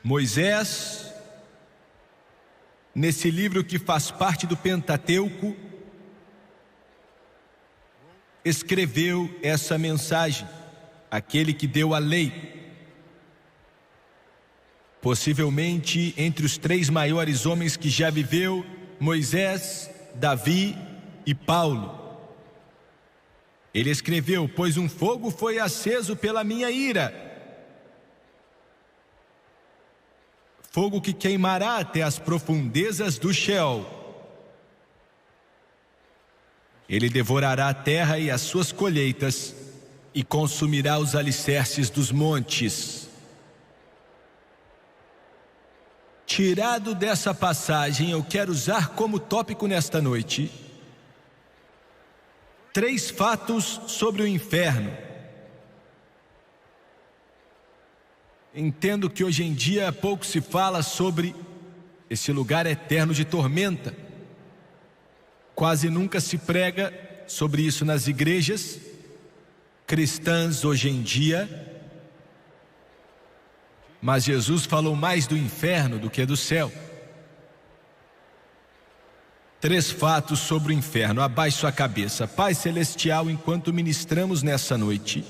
Moisés, nesse livro que faz parte do Pentateuco, escreveu essa mensagem, aquele que deu a lei. Possivelmente entre os 3 maiores homens que já viveu, Moisés, Davi e Paulo. Ele escreveu: pois um fogo foi aceso pela minha ira, fogo que queimará até as profundezas do Sheol. Ele devorará a terra e as suas colheitas e consumirá os alicerces dos montes. Tirado dessa passagem, eu quero usar como tópico nesta noite 3 fatos sobre o inferno. Entendo que hoje em dia pouco se fala sobre esse lugar eterno de tormenta. Quase nunca se prega sobre isso nas igrejas cristãs hoje em dia. Mas Jesus falou mais do inferno do que do céu. 3 fatos sobre o inferno. Abaixe sua cabeça. Pai Celestial, enquanto ministramos nessa noite,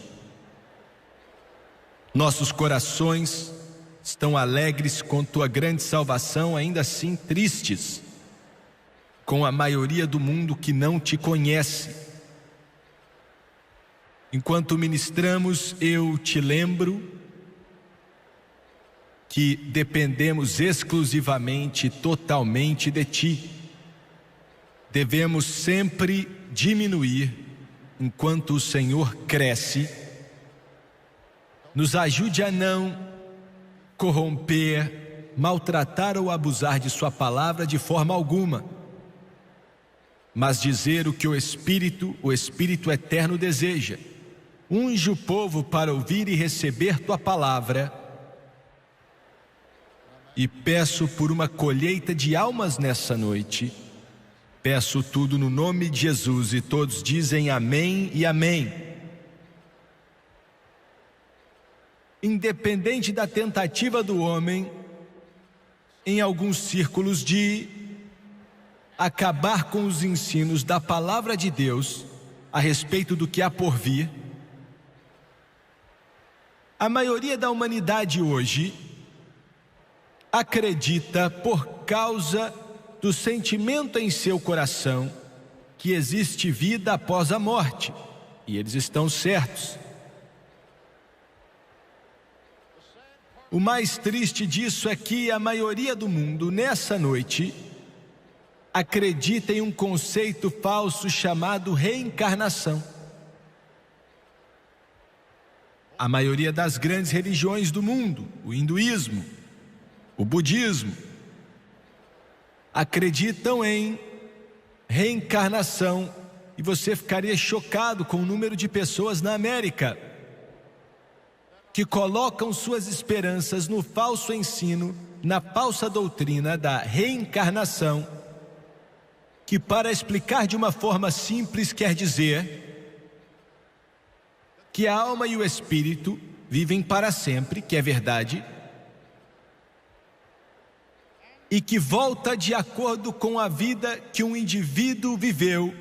nossos corações estão alegres com tua grande salvação, ainda assim tristes com a maioria do mundo que não te conhece. Enquanto ministramos, eu te lembro que dependemos exclusivamente, totalmente de ti. Devemos sempre diminuir enquanto o Senhor cresce. Nos ajude a não corromper, maltratar ou abusar de sua palavra de forma alguma, mas dizer o que o Espírito eterno deseja. Unge o povo para ouvir e receber tua palavra. E peço por uma colheita de almas nessa noite. Peço tudo no nome de Jesus, e todos dizem amém e amém. Independente da tentativa do homem, em alguns círculos, de acabar com os ensinos da palavra de Deus a respeito do que há por vir, a maioria da humanidade hoje acredita, por causa do sentimento em seu coração, que existe vida após a morte, e eles estão certos. O mais triste disso é que a maioria do mundo, nessa noite, acredita em um conceito falso chamado reencarnação. A maioria das grandes religiões do mundo, o hinduísmo, o budismo, acreditam em reencarnação, e você ficaria chocado com o número de pessoas na América que colocam suas esperanças no falso ensino, na falsa doutrina da reencarnação, que, para explicar de uma forma simples, quer dizer que a alma e o espírito vivem para sempre, que é verdade, e que volta de acordo com a vida que um indivíduo viveu,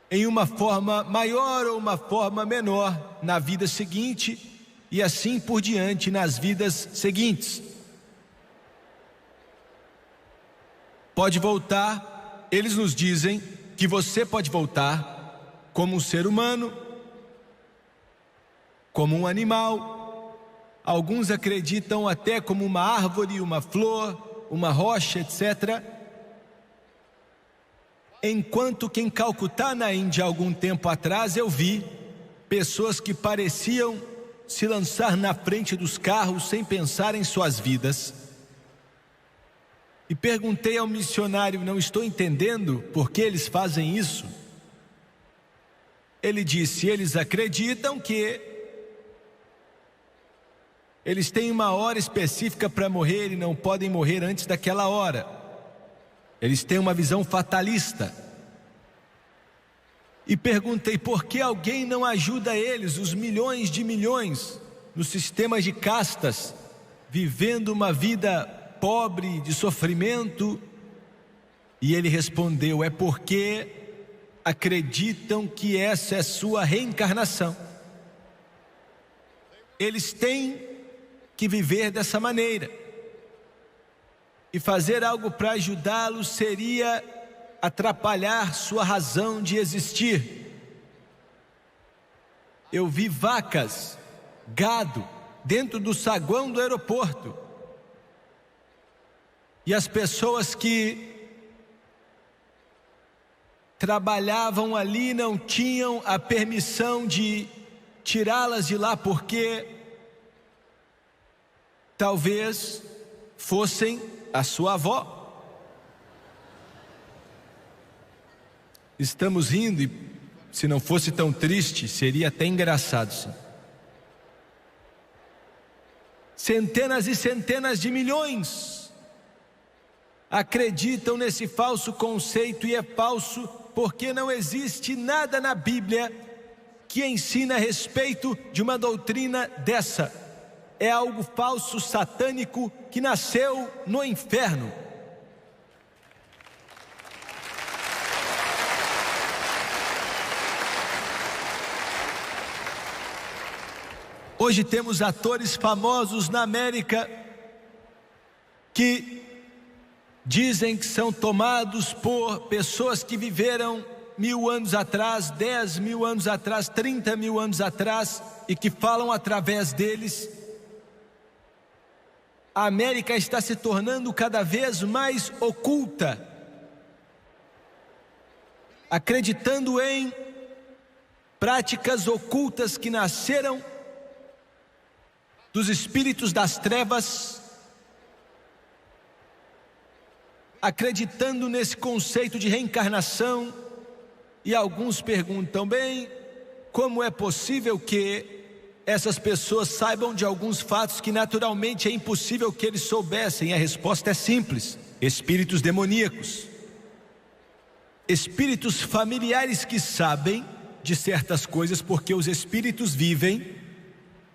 em uma forma maior ou uma forma menor na vida seguinte, e assim por diante nas vidas seguintes. Pode voltar, eles nos dizem que você pode voltar como um ser humano, como um animal, alguns acreditam até como uma árvore, uma flor, uma rocha, etc. Enquanto que em Calcutá, na Índia, algum tempo atrás, eu vi pessoas que pareciam se lançar na frente dos carros sem pensar em suas vidas. E perguntei ao missionário: não estou entendendo por que eles fazem isso. Ele disse: eles acreditam que eles têm uma hora específica para morrer e não podem morrer antes daquela hora. Eles têm uma visão fatalista. E perguntei por que alguém não ajuda eles, os milhões de milhões, nos sistemas de castas vivendo uma vida pobre, de sofrimento? E ele respondeu: é porque acreditam que essa é sua reencarnação. Eles têm que viver dessa maneira, e fazer algo para ajudá-los seria atrapalhar sua razão de existir. Eu vi vacas, gado, dentro do saguão do aeroporto, e as pessoas que trabalhavam ali não tinham a permissão de tirá-las de lá, porque talvez fossem a sua avó. Estamos rindo, e se não fosse tão triste, seria até engraçado, sim. Centenas e centenas de milhões acreditam nesse falso conceito, e é falso porque não existe nada na Bíblia que ensina a respeito de uma doutrina dessa. É algo falso, satânico, que nasceu no inferno. Hoje temos atores famosos na América que dizem que são tomados por pessoas que viveram 1000 anos atrás, 10 mil anos atrás, 30 mil anos atrás, e que falam através deles. A América está se tornando cada vez mais oculta, acreditando em práticas ocultas que nasceram dos espíritos das trevas, acreditando nesse conceito de reencarnação. E alguns perguntam: bem, como é possível que essas pessoas saibam de alguns fatos que naturalmente é impossível que eles soubessem? A resposta é simples: espíritos demoníacos, espíritos familiares que sabem de certas coisas, porque os espíritos vivem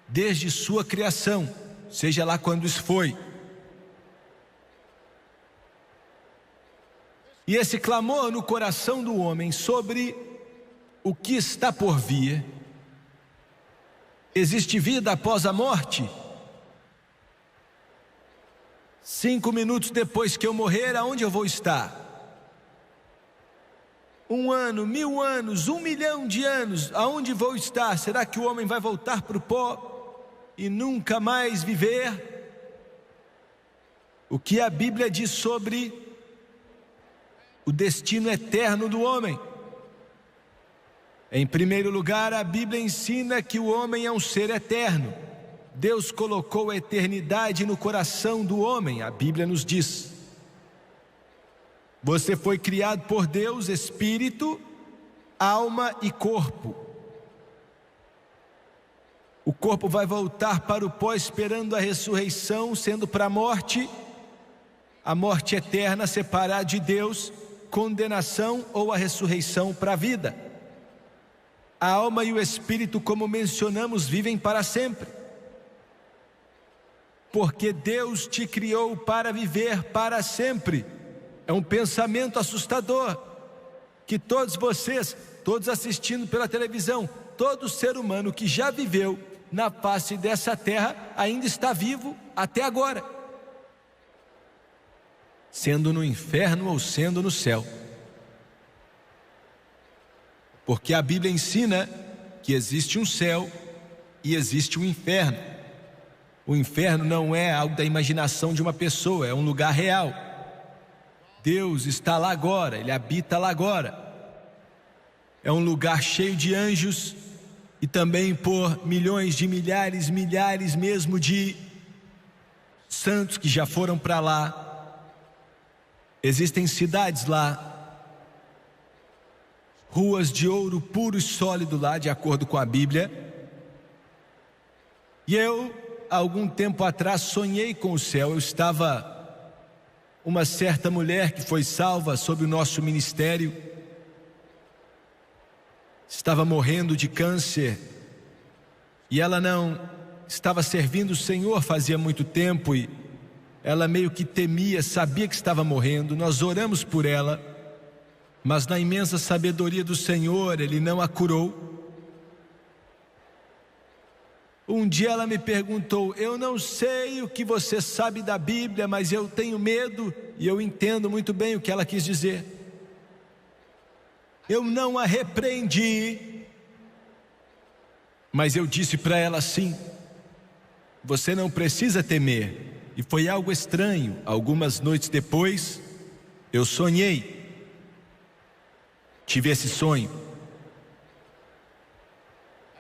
desde sua criação, seja lá quando isso foi. E esse clamor no coração do homem sobre o que está por vir: existe vida após a morte? 5 minutos depois que eu morrer, aonde eu vou estar? 1 ano, 1000 anos, 1 milhão de anos, aonde vou estar? Será que o homem vai voltar para o pó e nunca mais viver? O que a Bíblia diz sobre o destino eterno do homem? Em primeiro lugar, a Bíblia ensina que o homem é um ser eterno. Deus colocou a eternidade no coração do homem. A Bíblia nos diz: você foi criado por Deus, espírito, alma e corpo. O corpo vai voltar para o pó, esperando a ressurreição, sendo para a morte eterna, separada de Deus, condenação, ou a ressurreição para a vida. A alma e o espírito, como mencionamos, vivem para sempre, porque Deus te criou para viver para sempre. É um pensamento assustador, que todos vocês, todos assistindo pela televisão, todo ser humano que já viveu na face dessa terra ainda está vivo até agora, sendo no inferno ou sendo no céu. Porque a Bíblia ensina que existe um céu e existe um inferno. O inferno não é algo da imaginação de uma pessoa, é um lugar real. Deus está lá agora, Ele habita lá agora. É um lugar cheio de anjos, e também por milhões de milhares mesmo de santos que já foram para lá. Existem cidades lá, ruas de ouro puro e sólido lá, de acordo com a Bíblia. E eu, há algum tempo atrás, sonhei com o céu. Eu estava, uma certa mulher que foi salva sob o nosso ministério, estava morrendo de câncer, e ela não estava servindo o Senhor fazia muito tempo e ela meio que temia, sabia que estava morrendo. Nós oramos por ela, mas na imensa sabedoria do Senhor, Ele não a curou. Um dia ela me perguntou: eu não sei o que você sabe da Bíblia, mas eu tenho medo. E eu entendo muito bem o que ela quis dizer. Eu não a repreendi, mas eu disse para ela assim: você não precisa temer. E foi algo estranho. Algumas noites depois, eu sonhei. Tive esse sonho.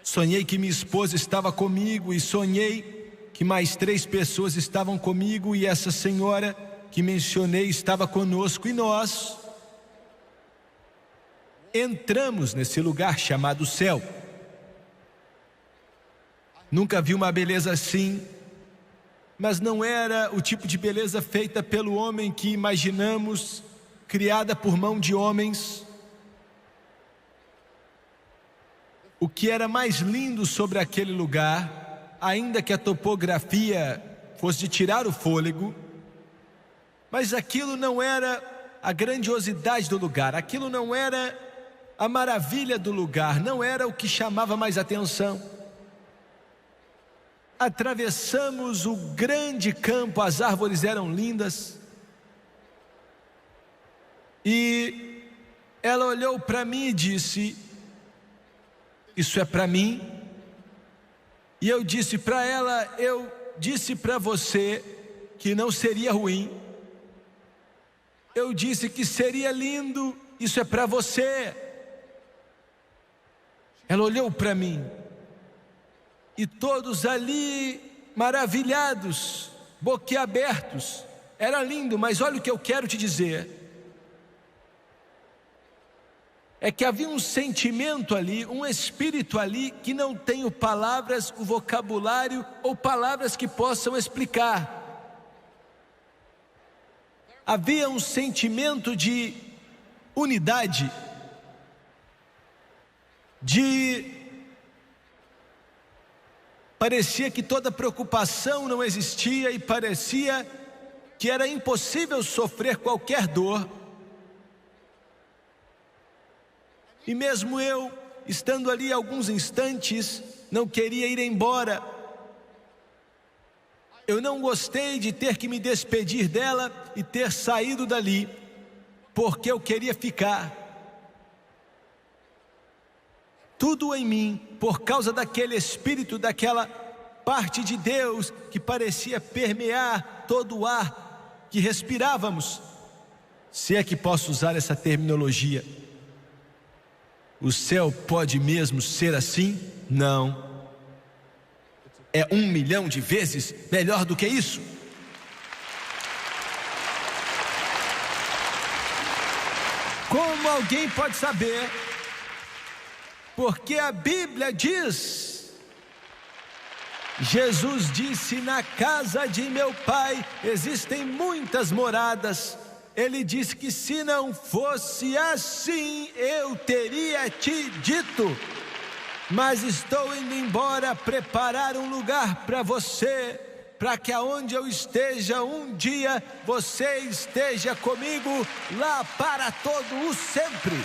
Sonhei que minha esposa estava comigo e sonhei que mais 3 pessoas estavam comigo e essa senhora que mencionei estava conosco, e nós entramos nesse lugar chamado céu. Nunca vi uma beleza assim, mas não era o tipo de beleza feita pelo homem que imaginamos, criada por mão de homens. O que era mais lindo sobre aquele lugar, ainda que a topografia fosse de tirar o fôlego, mas aquilo não era a grandiosidade do lugar, aquilo não era a maravilha do lugar, não era o que chamava mais atenção. Atravessamos o grande campo, as árvores eram lindas, e ela olhou para mim e disse: isso é para mim. E eu disse para ela: eu disse para você que não seria ruim. Eu disse que seria lindo. Isso é para você. Ela olhou para mim e todos ali maravilhados, boquiabertos. Era lindo, mas olha o que eu quero te dizer. É que havia um sentimento ali, um espírito ali que não tenho palavras, o vocabulário ou palavras que possam explicar. Havia um sentimento de unidade, parecia que toda preocupação não existia e parecia que era impossível sofrer qualquer dor. E mesmo eu, estando ali alguns instantes, não queria ir embora. Eu não gostei de ter que me despedir dela e ter saído dali, porque eu queria ficar. Tudo em mim, por causa daquele espírito, daquela parte de Deus que parecia permear todo o ar que respirávamos. Se é que posso usar essa terminologia. O céu pode mesmo ser assim? Não. É 1 milhão de vezes melhor do que isso. Como alguém pode saber? Porque a Bíblia diz, Jesus disse: na casa de meu pai existem muitas moradas. Ele disse que se não fosse assim, eu teria te dito. Mas estou indo embora preparar um lugar para você, para que aonde eu esteja um dia, você esteja comigo lá para todo o sempre.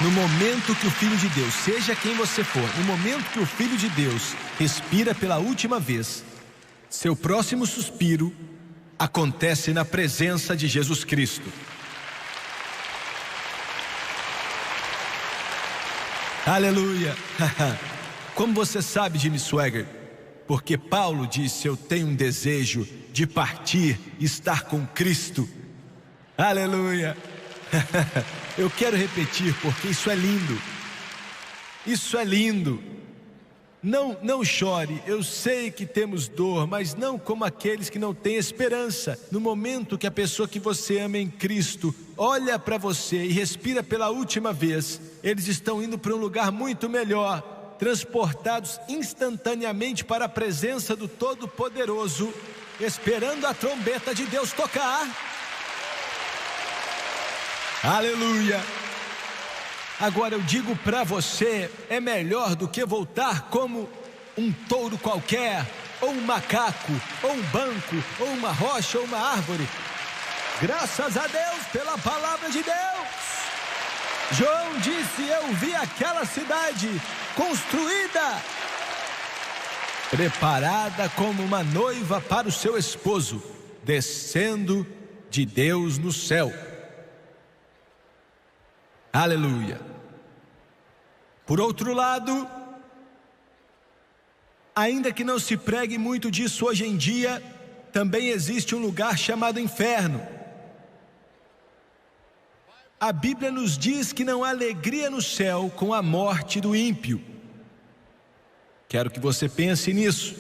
No momento que o Filho de Deus, seja quem você for, no momento que o Filho de Deus respira pela última vez, seu próximo suspiro acontece na presença de Jesus Cristo. Aleluia! Como você sabe, Jimmy Swaggart? Porque Paulo disse: eu tenho um desejo de partir e estar com Cristo. Aleluia! Eu quero repetir, porque isso é lindo. Isso é lindo. Não chore. Eu sei que temos dor, mas não como aqueles que não têm esperança. No momento que a pessoa que você ama em Cristo olha para você e respira pela última vez, eles estão indo para um lugar muito melhor, transportados instantaneamente para a presença do Todo-Poderoso, esperando a trombeta de Deus tocar. Aleluia! Agora eu digo para você, é melhor do que voltar como um touro qualquer, ou um macaco, ou um banco, ou uma rocha, ou uma árvore. Graças a Deus pela palavra de Deus. João disse: eu vi aquela cidade construída, preparada como uma noiva para o seu esposo, descendo de Deus no céu. Aleluia. Por outro lado, ainda que não se pregue muito disso hoje em dia, também existe um lugar chamado inferno. A Bíblia nos diz que não há alegria no céu com a morte do ímpio. Quero que você pense nisso.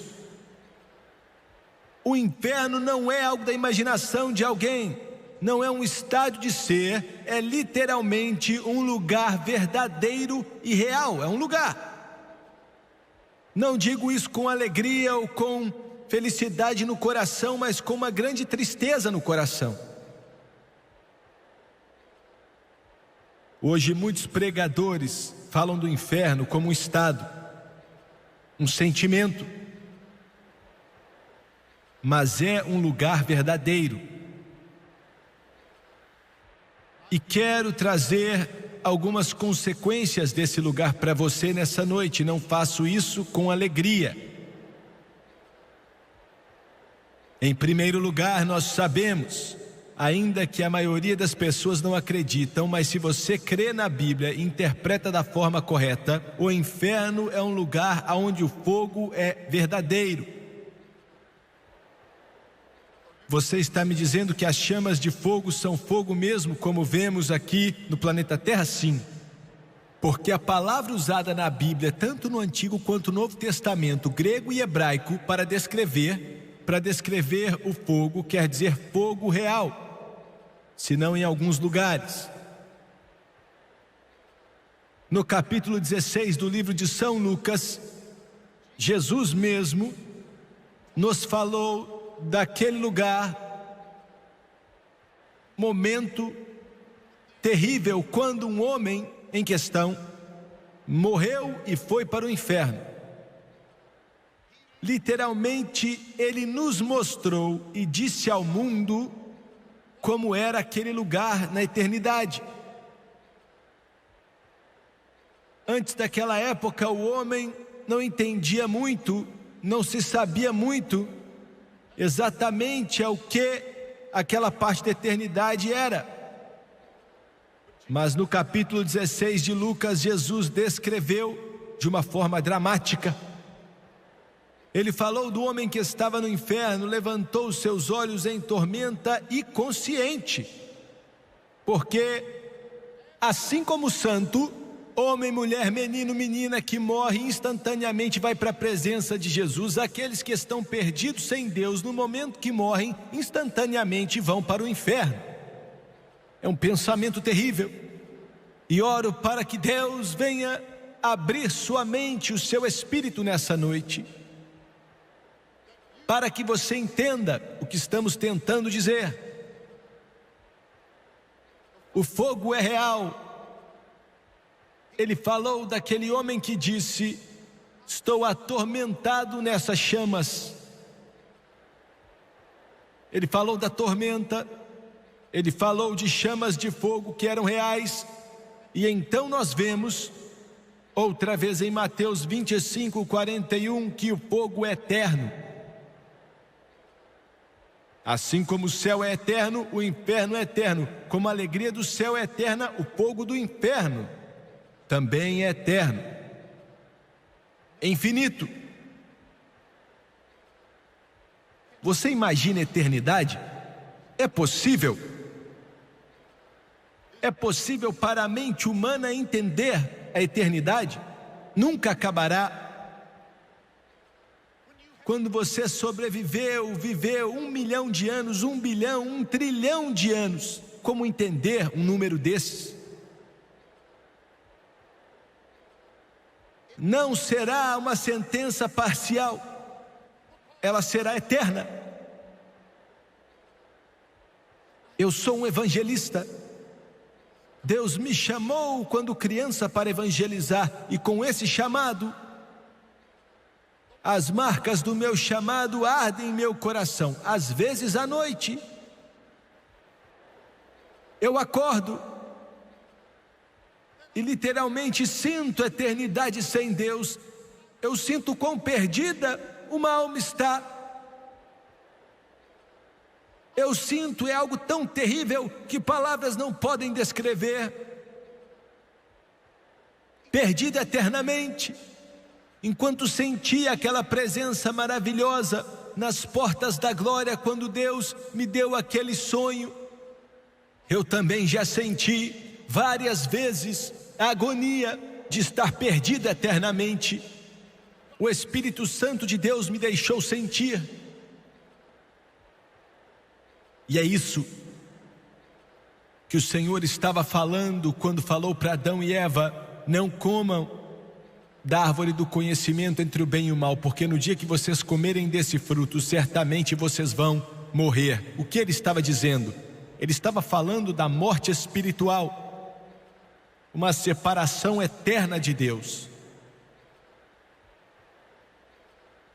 O inferno não é algo da imaginação de alguém, não é um estado de ser, é literalmente um lugar verdadeiro e real, é um lugar. Não digo isso com alegria ou com felicidade no coração, mas com uma grande tristeza no coração. Hoje muitos pregadores falam do inferno como um estado, um sentimento, mas é um lugar verdadeiro. E quero trazer algumas consequências desse lugar para você nessa noite. Não faço isso com alegria. Em primeiro lugar, nós sabemos, ainda que a maioria das pessoas não acreditam, mas se você crê na Bíblia e interpreta da forma correta, o inferno é um lugar onde o fogo é verdadeiro. Você está me dizendo que as chamas de fogo são fogo mesmo, como vemos aqui no planeta Terra? Sim. Porque a palavra usada na Bíblia, tanto no Antigo quanto no Novo Testamento, grego e hebraico, para descrever o fogo, quer dizer fogo real, se não em alguns lugares. No capítulo 16 do livro de São Lucas, Jesus mesmo nos falou daquele lugar, momento terrível, quando um homem em questão morreu e foi para o inferno. Literalmente, ele nos mostrou e disse ao mundo como era aquele lugar na eternidade. Antes daquela época, o homem não entendia muito, não se sabia muito exatamente o que aquela parte da eternidade era. Mas no capítulo 16 de Lucas, Jesus descreveu de uma forma dramática. Ele falou do homem que estava no inferno, levantou os seus olhos em tormenta e consciente, porque assim como o santo, homem, mulher, menino, menina que morre instantaneamente vai para a presença de Jesus, aqueles que estão perdidos sem Deus no momento que morrem instantaneamente vão para o inferno. É um pensamento terrível, e oro para que Deus venha abrir sua mente, o seu espírito nessa noite, para que você entenda o que estamos tentando dizer. O fogo é real. Ele falou daquele homem que disse: estou atormentado nessas chamas. Ele falou da tormenta, ele falou de chamas de fogo que eram reais. E então nós vemos, outra vez em Mateus 25:41, que o fogo é eterno. Assim como o céu é eterno, o inferno é eterno. Como a alegria do céu é eterna, o fogo do inferno também é eterno, é infinito. Você imagina a eternidade? É possível? É possível para a mente humana entender a eternidade? Nunca acabará. Quando você sobreviveu, viveu 1 milhão de anos, 1 bilhão, 1 trilhão de anos, como entender um número desses? Não será uma sentença parcial, ela será eterna. Eu sou um evangelista, Deus me chamou quando criança para evangelizar, e com esse chamado, as marcas do meu chamado ardem em meu coração. Às vezes à noite, eu acordo e literalmente sinto a eternidade sem Deus. Eu sinto quão perdida uma alma está. Eu sinto, é algo tão terrível que palavras não podem descrever. Perdida eternamente, enquanto sentia aquela presença maravilhosa nas portas da glória, quando Deus me deu aquele sonho. Eu também já senti várias vezes a agonia de estar perdida eternamente. O Espírito Santo de Deus me deixou sentir. E é isso que o Senhor estava falando quando falou para Adão e Eva: não comam da árvore do conhecimento entre o bem e o mal, porque no dia que vocês comerem desse fruto, certamente vocês vão morrer. O que ele estava dizendo? Ele estava falando da morte espiritual, uma separação eterna de Deus.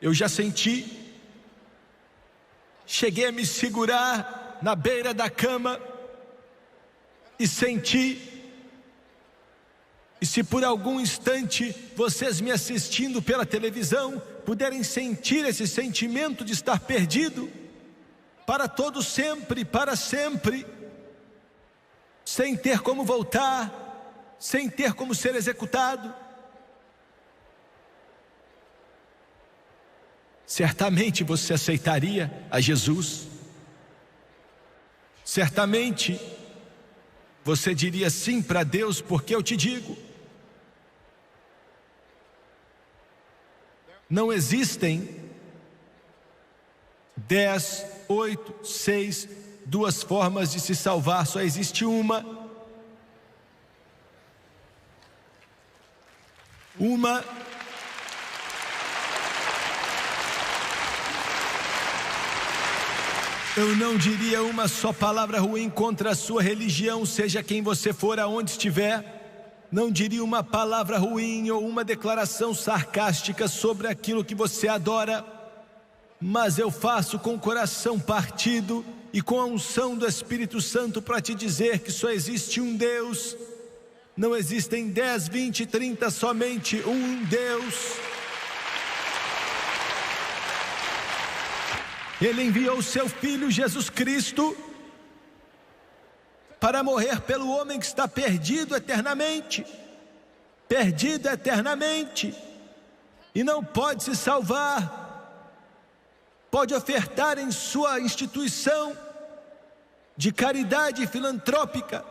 Eu já senti, cheguei a me segurar na beira da cama e senti. E se por algum instante vocês me assistindo pela televisão puderem sentir esse sentimento de estar perdido para todo sempre, para sempre, sem ter como voltar, sem ter como ser executado, certamente você aceitaria a Jesus. Certamente você diria sim para Deus, porque eu te digo, não existem 10, 8, 6, 2 formas de se salvar, só existe uma. Eu não diria uma só palavra ruim contra a sua religião, seja quem você for, aonde estiver. Não diria uma palavra ruim ou uma declaração sarcástica sobre aquilo que você adora. Mas eu faço com o coração partido e com a unção do Espírito Santo para te dizer que só existe um Deus. Não existem 10, 20, 30, somente um Deus. Ele enviou o seu Filho Jesus Cristo para morrer pelo homem que está perdido eternamente, e não pode se salvar. Pode ofertar em sua instituição de caridade filantrópica,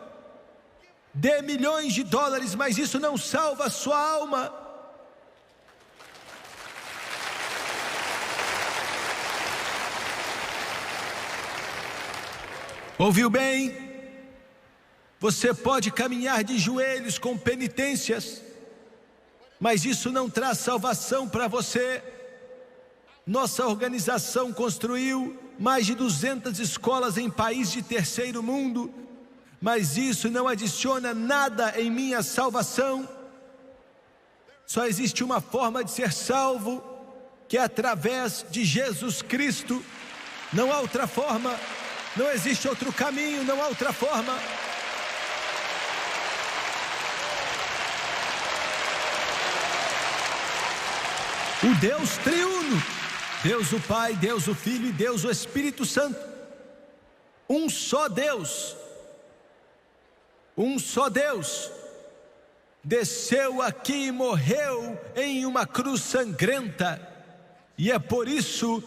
dê milhões de dólares, mas isso não salva a sua alma. Ouviu bem? Você pode caminhar de joelhos com penitências, mas isso não traz salvação para você. Nossa organização construiu mais de 200 escolas em países de terceiro mundo, mas isso não adiciona nada em minha salvação. Só existe uma forma de ser salvo, que é através de Jesus Cristo. Não há outra forma. Não existe outro caminho, não há outra forma. O Deus triuno, Deus o Pai, Deus o Filho e Deus o Espírito Santo. Um só Deus, desceu aqui e morreu em uma cruz sangrenta. E é por isso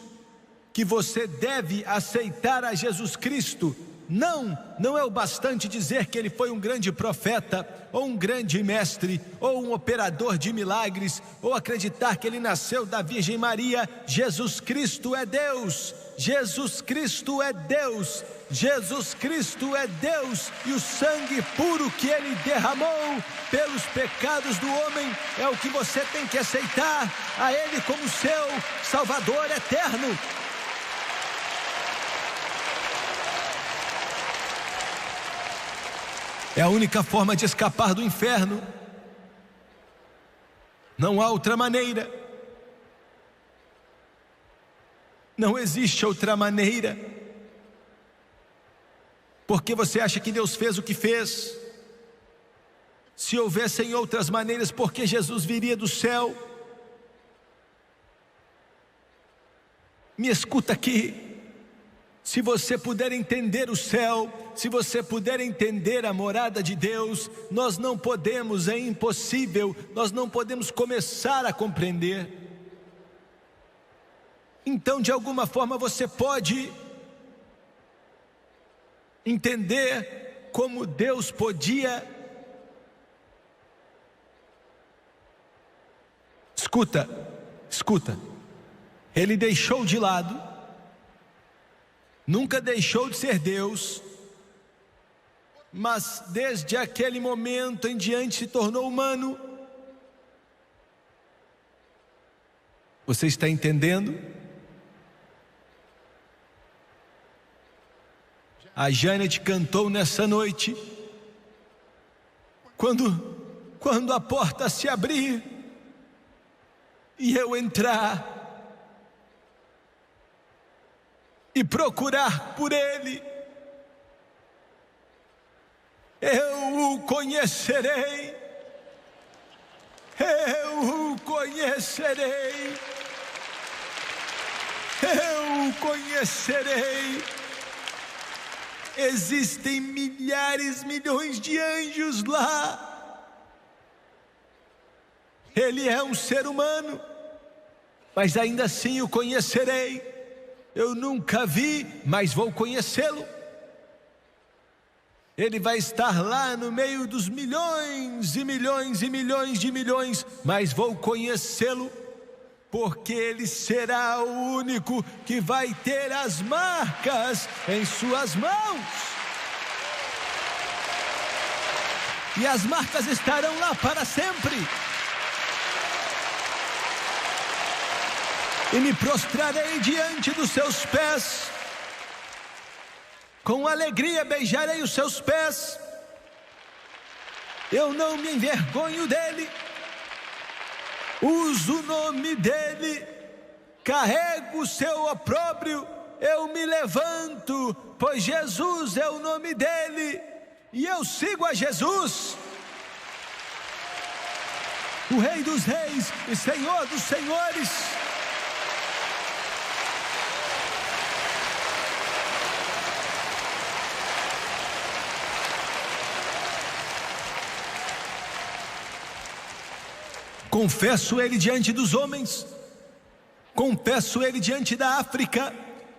que você deve aceitar a Jesus Cristo. Não é o bastante dizer que ele foi um grande profeta, ou um grande mestre, ou um operador de milagres, ou acreditar que ele nasceu da Virgem Maria. Jesus Cristo é Deus, Jesus Cristo é Deus, Jesus Cristo é Deus, e o sangue puro que ele derramou pelos pecados do homem é o que você tem que aceitar, a ele como seu Salvador eterno. É a única forma de escapar do inferno. Não há outra maneira. Não existe outra maneira. Por que você acha que Deus fez o que fez? Se houvessem outras maneiras, por que Jesus viria do céu? Me escuta aqui. Se você puder entender o céu, se você puder entender a morada de Deus, nós não podemos, é impossível, nós não podemos começar a compreender. Então, de alguma forma, você pode entender como Deus podia. Escuta. Ele deixou de lado, nunca deixou de ser Deus, mas desde aquele momento em diante se tornou humano. Você está entendendo? A Janet cantou nessa noite, quando a porta se abrir e eu entrar e procurar por Ele, eu o conhecerei, eu o conhecerei, eu o conhecerei. Existem milhares, milhões de anjos lá. Ele é um ser humano, mas ainda assim o conhecerei. Eu nunca vi, mas vou conhecê-lo. Ele vai estar lá no meio dos milhões e milhões e milhões de milhões, mas vou conhecê-lo, porque Ele será o único que vai ter as marcas em suas mãos. E as marcas estarão lá para sempre. E me prostrarei diante dos seus pés. Com alegria beijarei os seus pés. Eu não me envergonho dele. Uso o nome dele, carrego o seu opróbrio, eu me levanto, pois Jesus é o nome dele, e eu sigo a Jesus, o Rei dos Reis e Senhor dos Senhores. Confesso Ele diante dos homens, confesso Ele diante da África,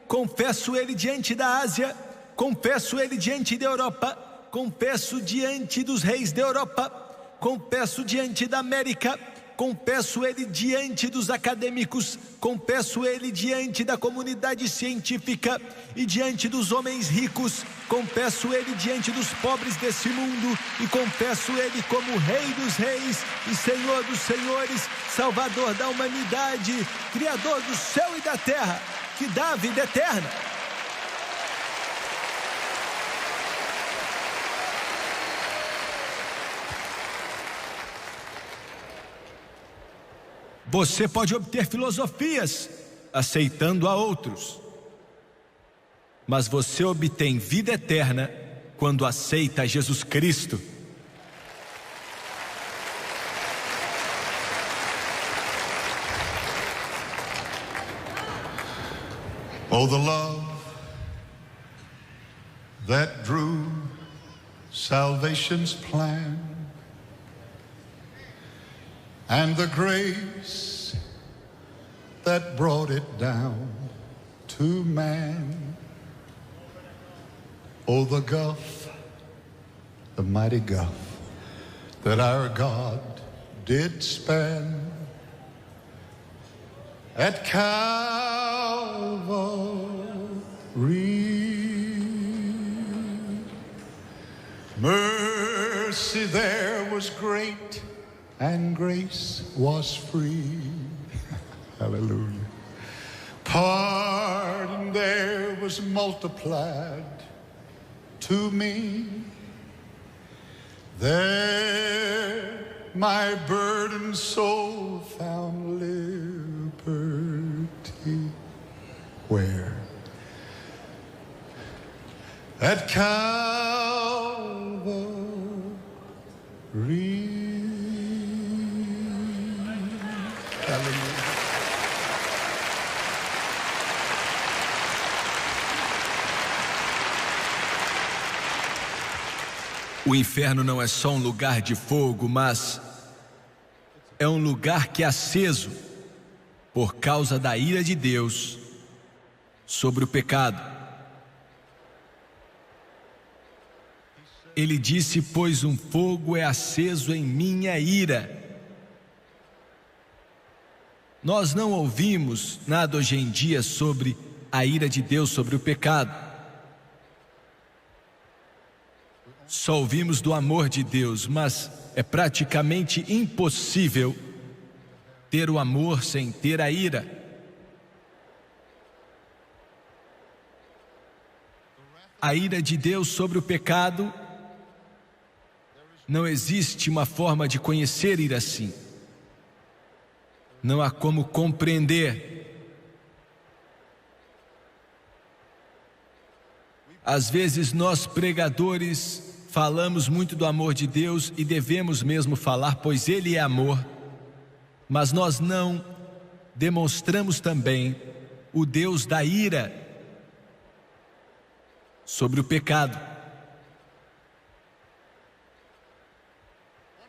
confesso Ele diante da Ásia, confesso Ele diante da Europa, confesso diante dos reis da Europa, confesso diante da América, confesso Ele diante dos acadêmicos, confesso Ele diante da comunidade científica e diante dos homens ricos, confesso Ele diante dos pobres desse mundo e confesso Ele como Rei dos Reis e Senhor dos Senhores, Salvador da humanidade, Criador do céu e da terra, que dá a vida eterna. Você pode obter filosofias aceitando a outros, mas você obtém vida eterna quando aceita Jesus Cristo. Oh, the love that drew salvation's plan, and the grace that brought it down to man. Oh, the gulf, the mighty gulf that our God did span at Calvary. Mercy there was great, and grace was free. Hallelujah. Pardon there was multiplied to me, There my burdened soul found liberty. Where? At Calvary. Hallelujah. O inferno não é só um lugar de fogo, mas é um lugar que é aceso por causa da ira de Deus sobre o pecado. Ele disse: pois um fogo é aceso em minha ira. Nós não ouvimos nada hoje em dia sobre a ira de Deus sobre o pecado. Só ouvimos do amor de Deus, mas é praticamente impossível ter o amor sem ter a ira. A ira de Deus sobre o pecado, não existe uma forma de conhecer ira assim. Não há como compreender. Às vezes nós pregadores falamos muito do amor de Deus e devemos mesmo falar, pois Ele é amor, mas nós não demonstramos também o Deus da ira sobre o pecado.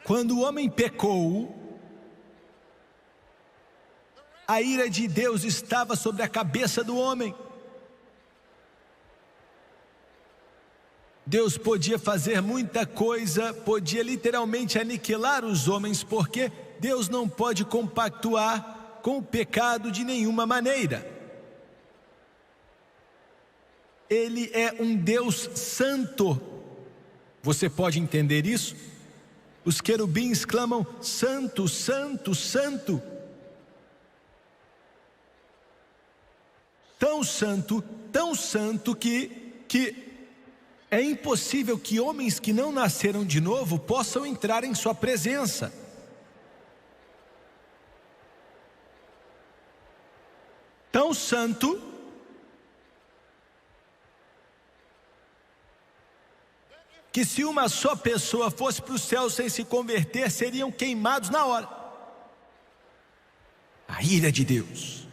Quando o homem pecou, a ira de Deus estava sobre a cabeça do homem. Deus podia fazer muita coisa, podia literalmente aniquilar os homens, porque Deus não pode compactuar com o pecado de nenhuma maneira. Ele é um Deus santo. Você pode entender isso? Os querubins clamam: santo, santo, santo. Tão santo que é impossível que homens que não nasceram de novo possam entrar em sua presença. Tão santo que se uma só pessoa fosse para o céu sem se converter, seriam queimados na hora. A ira de Deus.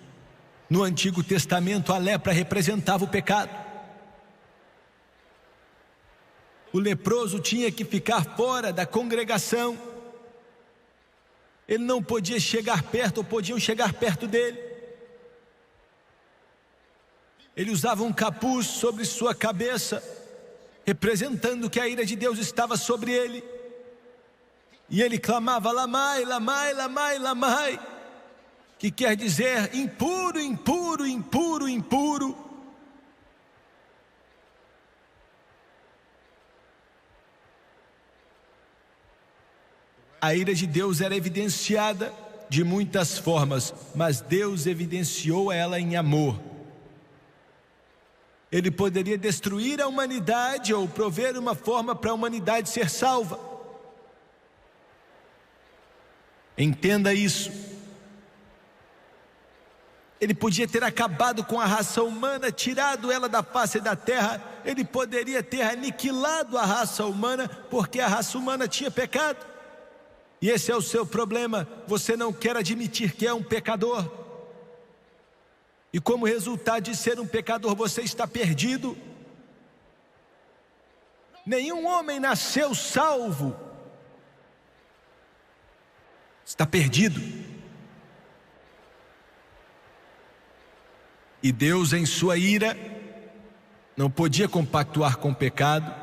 No Antigo Testamento, a lepra representava o pecado. O leproso tinha que ficar fora da congregação. Ele não podia chegar perto, ou podiam chegar perto dele. Ele usava um capuz sobre sua cabeça, representando que a ira de Deus estava sobre ele. E ele clamava: lamai, lamai, lamai, lamai, que quer dizer impuro, impuro, impuro, impuro. A ira de Deus era evidenciada de muitas formas, mas Deus evidenciou ela em amor. Ele poderia destruir a humanidade ou prover uma forma para a humanidade ser salva. Entenda isso. Ele podia ter acabado com a raça humana, tirado ela da face da terra. Ele poderia ter aniquilado a raça humana, porque a raça humana tinha pecado. E esse é o seu problema, você não quer admitir que é um pecador. E como resultado de ser um pecador, você está perdido. Nenhum homem nasceu salvo. Está perdido. E Deus, em sua ira, não podia compactuar com o pecado,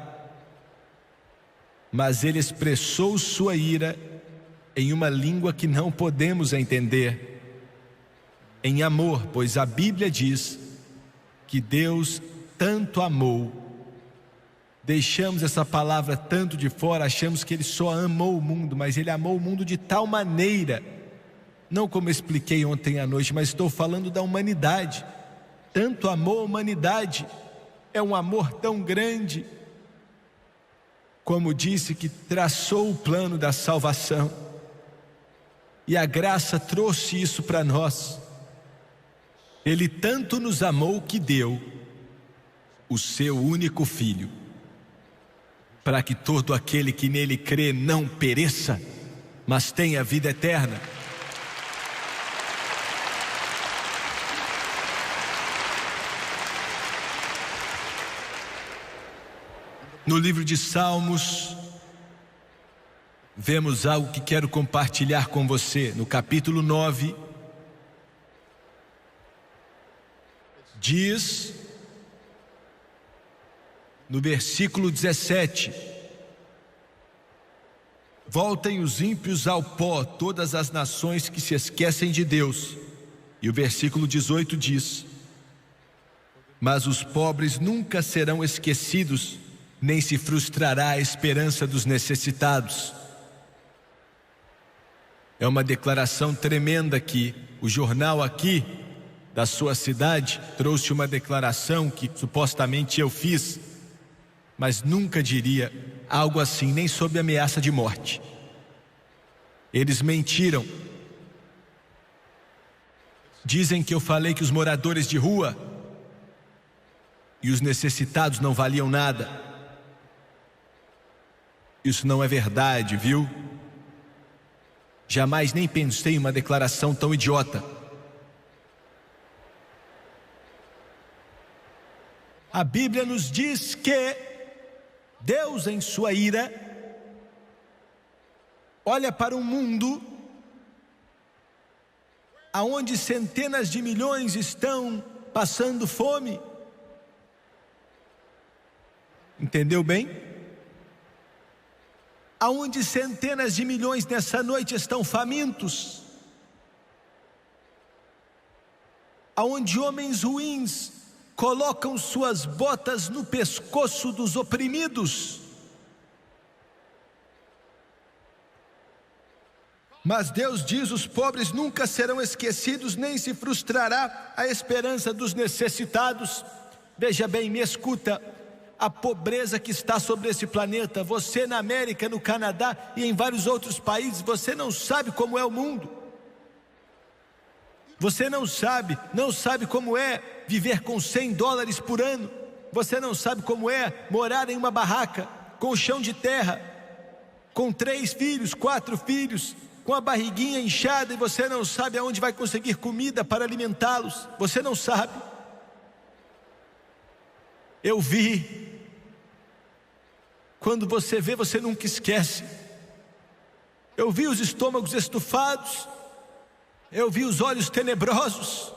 mas Ele expressou sua ira em uma língua que não podemos entender, em amor, pois a Bíblia diz que Deus tanto amou. Deixamos essa palavra tanto de fora, achamos que Ele só amou o mundo, mas Ele amou o mundo de tal maneira, não como eu expliquei ontem à noite, mas estou falando da humanidade. Tanto amou a humanidade, é um amor tão grande. como disse, que traçou o plano da salvação, e a graça trouxe isso para nós. Ele tanto nos amou que deu o seu único Filho, para que todo aquele que nele crê não pereça, mas tenha vida eterna. No livro de Salmos, vemos algo que quero compartilhar com você. No capítulo 9, diz, no versículo 17: voltem os ímpios ao pó, todas as nações que se esquecem de Deus. E o versículo 18 diz: mas os pobres nunca serão esquecidos, nem se frustrará a esperança dos necessitados. É uma declaração tremenda que o jornal aqui da sua cidade trouxe uma declaração que supostamente eu fiz, mas nunca diria algo assim, nem sob ameaça de morte. Eles mentiram. Dizem que eu falei que os moradores de rua e os necessitados não valiam nada. Isso não é verdade, viu? Jamais nem pensei em uma declaração tão idiota. A Bíblia nos diz que Deus, em sua ira, olha para um mundo aonde centenas de milhões estão passando fome. Entendeu bem? Aonde centenas de milhões nessa noite estão famintos, aonde homens ruins colocam suas botas no pescoço dos oprimidos. Mas Deus diz: os pobres nunca serão esquecidos, nem se frustrará a esperança dos necessitados. Veja bem, me escuta. A pobreza que está sobre esse planeta, você na América, no Canadá e em vários outros países, você não sabe como é o mundo. Você não sabe como é viver com $100 por ano. Você não sabe como é morar em uma barraca, com chão de terra, com 3 filhos, 4 filhos, com a barriguinha inchada, e você não sabe aonde vai conseguir comida para alimentá-los. Você não sabe. Eu vi. Quando você vê, você nunca esquece. Eu vi os estômagos estufados, eu vi os olhos tenebrosos,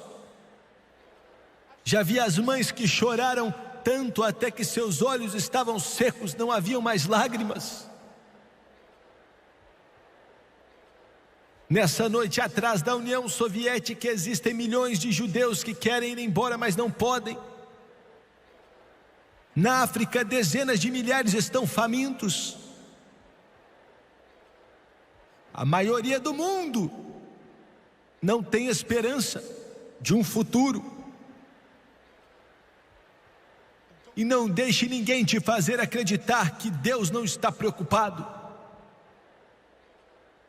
já vi as mães que choraram tanto até que seus olhos estavam secos, não haviam mais lágrimas. Nessa noite, atrás da União Soviética, existem milhões de judeus que querem ir embora, mas não podem. Na África, dezenas de milhares estão famintos. A maioria do mundo não tem esperança de um futuro. E não deixe ninguém te fazer acreditar que Deus não está preocupado.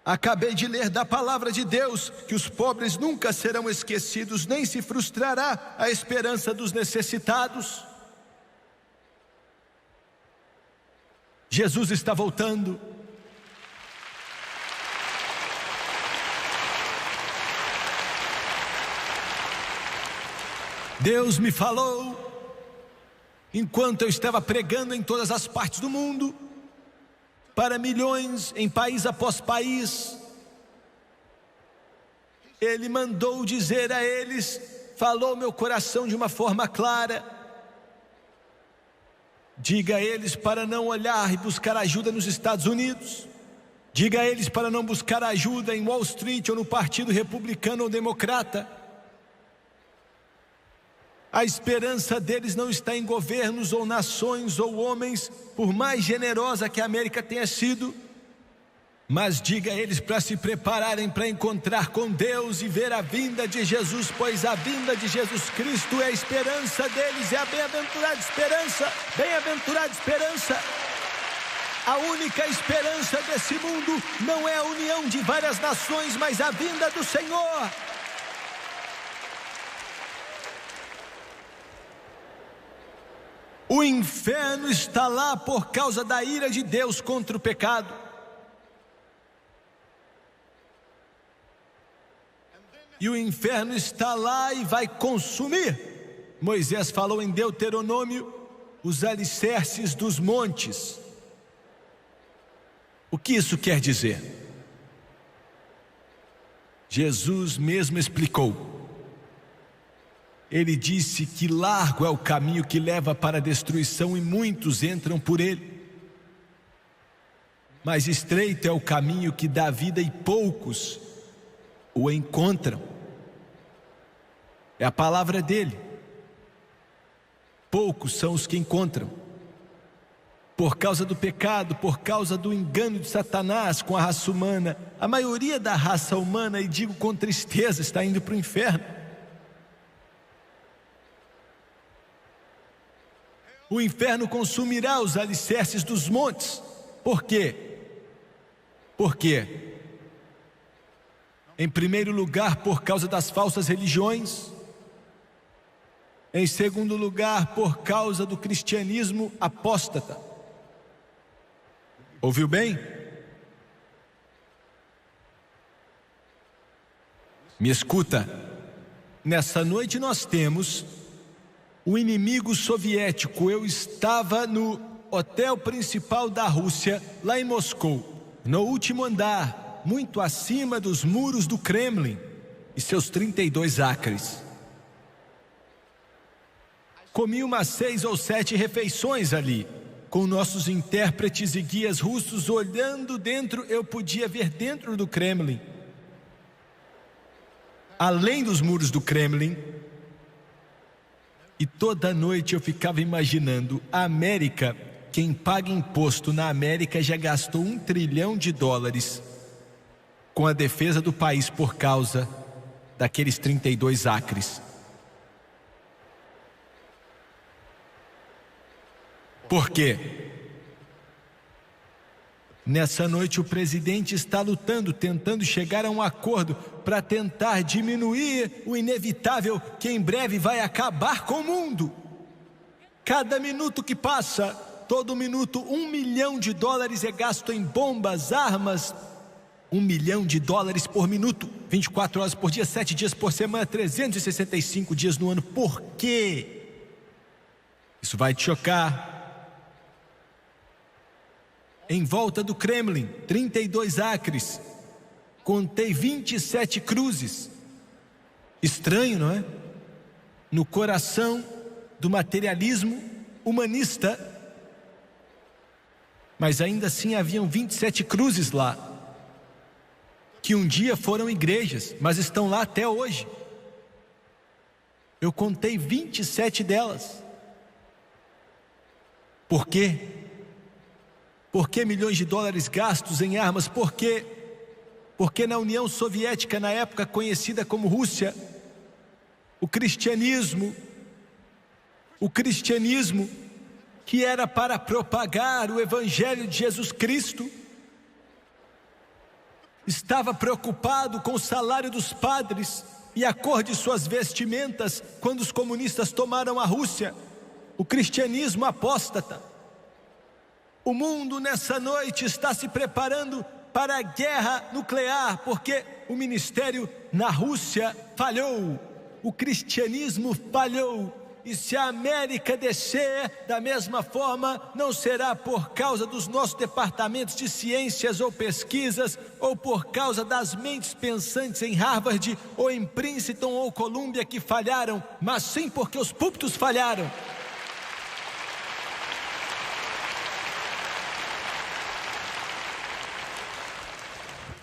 Acabei de ler da palavra de Deus que os pobres nunca serão esquecidos, nem se frustrará a esperança dos necessitados. Jesus está voltando. Deus me falou, enquanto eu estava pregando em todas as partes do mundo, para milhões, em país após país. Ele mandou dizer a eles, falou meu coração de uma forma clara: diga a eles para não olhar e buscar ajuda nos Estados Unidos. Diga a eles para não buscar ajuda em Wall Street ou no Partido Republicano ou Democrata. A esperança deles não está em governos ou nações ou homens, por mais generosa que a América tenha sido. Mas diga a eles para se prepararem para encontrar com Deus e ver a vinda de Jesus, pois a vinda de Jesus Cristo é a esperança deles, é a bem-aventurada esperança, bem-aventurada esperança. A única esperança desse mundo não é a união de várias nações, mas a vinda do Senhor. O inferno está lá por causa da ira de Deus contra o pecado. E o inferno está lá e vai consumir. Moisés falou em Deuteronômio os alicerces dos montes. O que isso quer dizer? Jesus mesmo explicou. Ele disse que largo é o caminho que leva para a destruição e muitos entram por ele. Mas estreito é o caminho que dá vida e poucos o encontram. É a palavra dele. Poucos são os que encontram. Por causa do pecado, por causa do engano de Satanás com a raça humana, a maioria da raça humana, e digo com tristeza, está indo para o inferno. O inferno consumirá os alicerces dos montes. Por quê? Por quê? Em primeiro lugar, por causa das falsas religiões. Em segundo lugar, por causa do cristianismo apóstata. Ouviu bem? Me escuta. Nessa noite nós temos o inimigo soviético. Eu estava no hotel principal da Rússia, lá em Moscou, no último andar, muito acima dos muros do Kremlin e seus 32 acres. Comi umas 6 ou 7 refeições ali, com nossos intérpretes e guias russos olhando dentro. Eu podia ver dentro do Kremlin, além dos muros do Kremlin. E toda noite eu ficava imaginando, a América, quem paga imposto na América já gastou $1 trilhão com a defesa do país por causa daqueles 32 acres. Por quê? Nessa noite o presidente está lutando, tentando chegar a um acordo para tentar diminuir o inevitável que em breve vai acabar com o mundo. Cada minuto que passa, todo minuto, $1 milhão é gasto em bombas, armas. $1 milhão por minuto, 24 horas por dia, 7 dias por semana, 365 dias no ano. Por quê? Isso vai te chocar. Em volta do Kremlin, 32 acres, contei 27 cruzes. Estranho, não é? No coração do materialismo humanista. Mas ainda assim haviam 27 cruzes lá, que um dia foram igrejas, mas estão lá até hoje. Eu contei 27 delas. Por quê? Por que milhões de dólares gastos em armas? Por quê? Porque na União Soviética, na época conhecida como Rússia, o cristianismo, que era para propagar o Evangelho de Jesus Cristo, estava preocupado com o salário dos padres e a cor de suas vestimentas quando os comunistas tomaram a Rússia, o cristianismo apóstata. O mundo nessa noite está se preparando para a guerra nuclear, porque o ministério na Rússia falhou, o cristianismo falhou. E se a América descer da mesma forma, não será por causa dos nossos departamentos de ciências ou pesquisas, ou por causa das mentes pensantes em Harvard, ou em Princeton ou Columbia que falharam, mas sim porque os púlpitos falharam.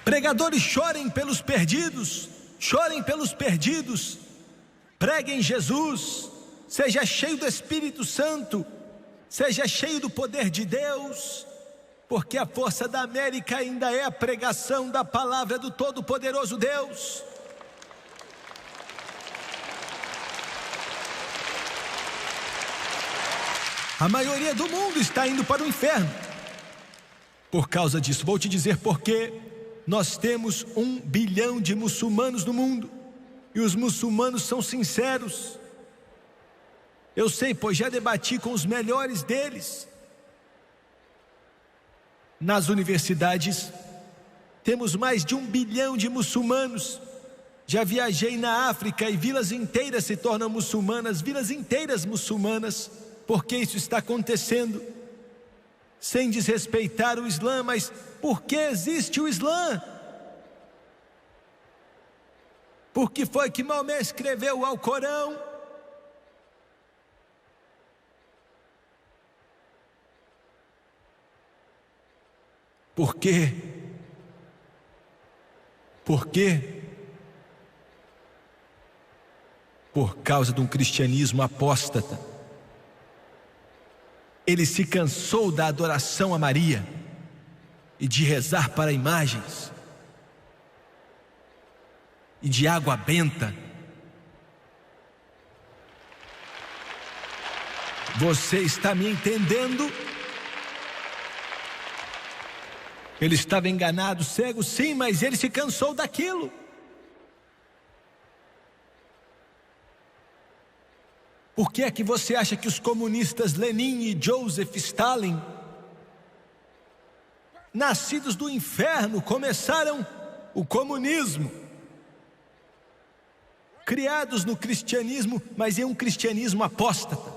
Pregadores, chorem pelos perdidos, preguem Jesus, seja cheio do Espírito Santo, seja cheio do poder de Deus, porque a força da América ainda é a pregação da palavra do Todo-Poderoso Deus. A maioria do mundo está indo para o inferno. por causa disso. Vou te dizer por quê. Nós temos 1 bilhão de muçulmanos no mundo, e os muçulmanos são sinceros. Eu sei, pois já debati com os melhores deles. Nas universidades, temos mais de 1 bilhão de muçulmanos. Já viajei na África e vilas inteiras se tornam muçulmanas, vilas inteiras muçulmanas. Por que isso está acontecendo? Sem desrespeitar o Islã, mas por que existe o Islã? Por que foi que Maomé escreveu o Alcorão? Por quê? Por quê? Por causa de um cristianismo apóstata. Ele se cansou da adoração a Maria e de rezar para imagens e de água benta. Você está me entendendo? Ele estava enganado, cego, sim, mas ele se cansou daquilo. Por que é que você acha que os comunistas Lenin e Joseph Stalin, nascidos do inferno, começaram o comunismo? Criados no cristianismo, mas em um cristianismo apóstata.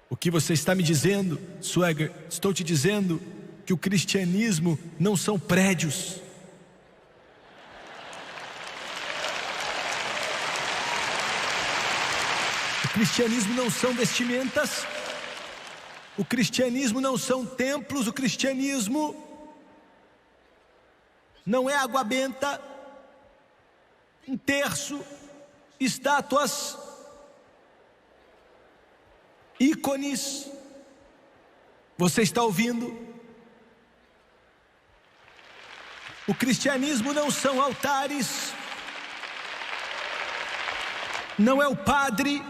O que você está me dizendo, Swagger? Estou te dizendo que o cristianismo não são prédios. O cristianismo não são vestimentas. O cristianismo não são templos. O cristianismo não é água benta, um terço, estátuas, ícones. Você está ouvindo? O cristianismo não são altares, não é o padre.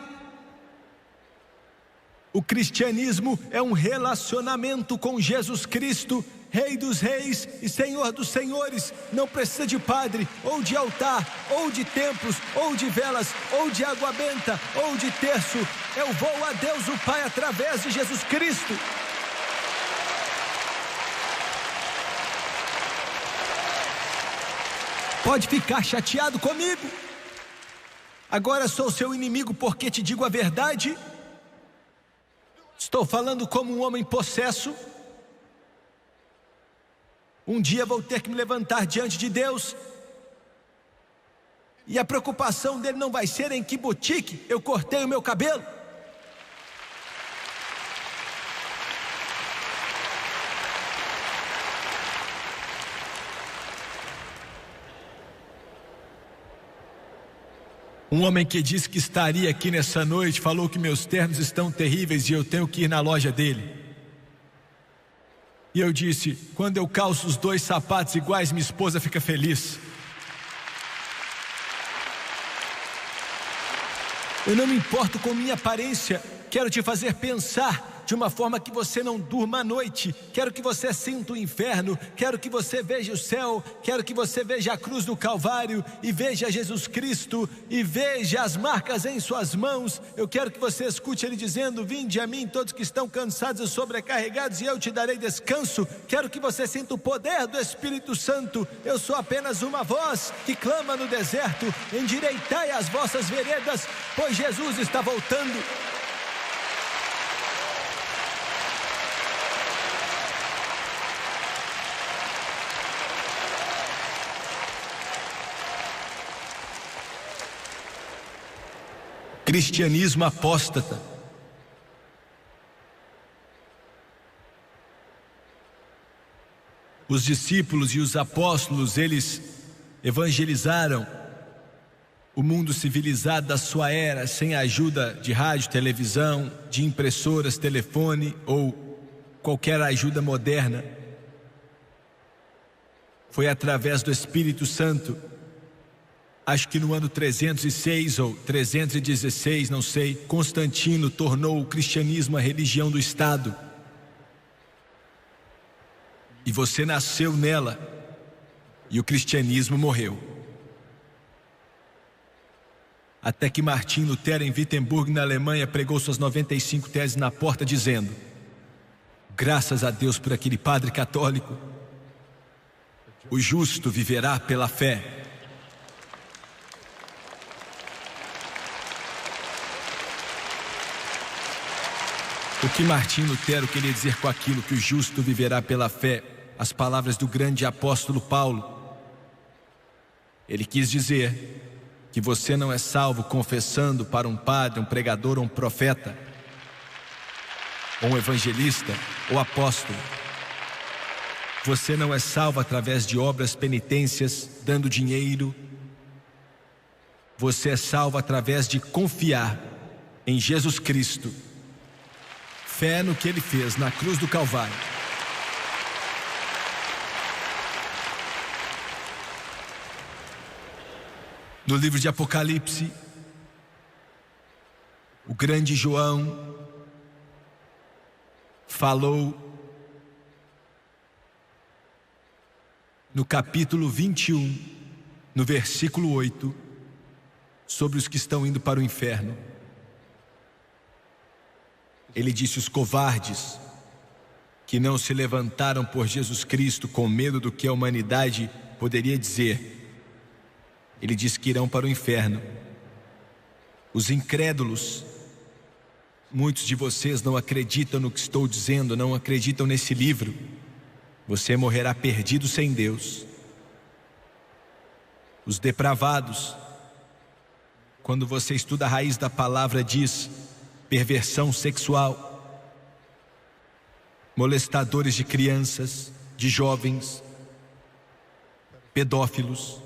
O cristianismo é um relacionamento com Jesus Cristo, Rei dos Reis e Senhor dos Senhores. Não precisa de padre, ou de altar, ou de templos, ou de velas, ou de água benta, ou de terço. Eu vou a Deus o Pai através de Jesus Cristo. Pode ficar chateado comigo. Agora sou seu inimigo porque te digo a verdade. Estou falando como um homem possesso. Um dia vou ter que me levantar diante de Deus, e a preocupação dele não vai ser em que boutique eu cortei o meu cabelo. Um homem que disse que estaria aqui nessa noite falou que meus ternos estão terríveis e eu tenho que ir na loja dele. E eu disse: quando eu calço os 2 sapatos iguais, minha esposa fica feliz. Eu não me importo com minha aparência. Quero te fazer pensar de uma forma que você não durma à noite. Quero que você sinta o inferno. Quero que você veja o céu. Quero que você veja a cruz do Calvário e veja Jesus Cristo e veja as marcas em suas mãos. Eu quero que você escute Ele dizendo: vinde a mim todos que estão cansados e sobrecarregados e eu te darei descanso. Quero que você sinta o poder do Espírito Santo. Eu sou apenas uma voz que clama no deserto: endireitai as vossas veredas, pois Jesus está voltando. Cristianismo apóstata. Os discípulos e os apóstolos, eles evangelizaram o mundo civilizado da sua era sem a ajuda de rádio, televisão, de impressoras, telefone ou qualquer ajuda moderna. Foi através do Espírito Santo. Acho que no ano 306 ou 316, não sei, Constantino tornou o cristianismo a religião do Estado. E você nasceu nela, e o cristianismo morreu. Até que Martim Lutero, em Wittenberg, na Alemanha, pregou suas 95 teses na porta, dizendo: graças a Deus por aquele padre católico, o justo viverá pela fé. O que Martim Lutero queria dizer com aquilo, que o justo viverá pela fé? As palavras do grande apóstolo Paulo. Ele quis dizer que você não é salvo confessando para um padre, um pregador ou um profeta, ou um evangelista ou apóstolo. Você não é salvo através de obras penitências, dando dinheiro. Você é salvo através de confiar em Jesus Cristo. Fé no que Ele fez na cruz do Calvário. No livro de Apocalipse, o grande João falou no capítulo 21, no versículo 8, sobre os que estão indo para o inferno. Ele disse: os covardes que não se levantaram por Jesus Cristo com medo do que a humanidade poderia dizer. Ele diz que irão para o inferno. Os incrédulos, muitos de vocês não acreditam no que estou dizendo, não acreditam nesse livro. Você morrerá perdido sem Deus. Os depravados, quando você estuda a raiz da palavra, diz perversão sexual, molestadores de crianças, de jovens, pedófilos.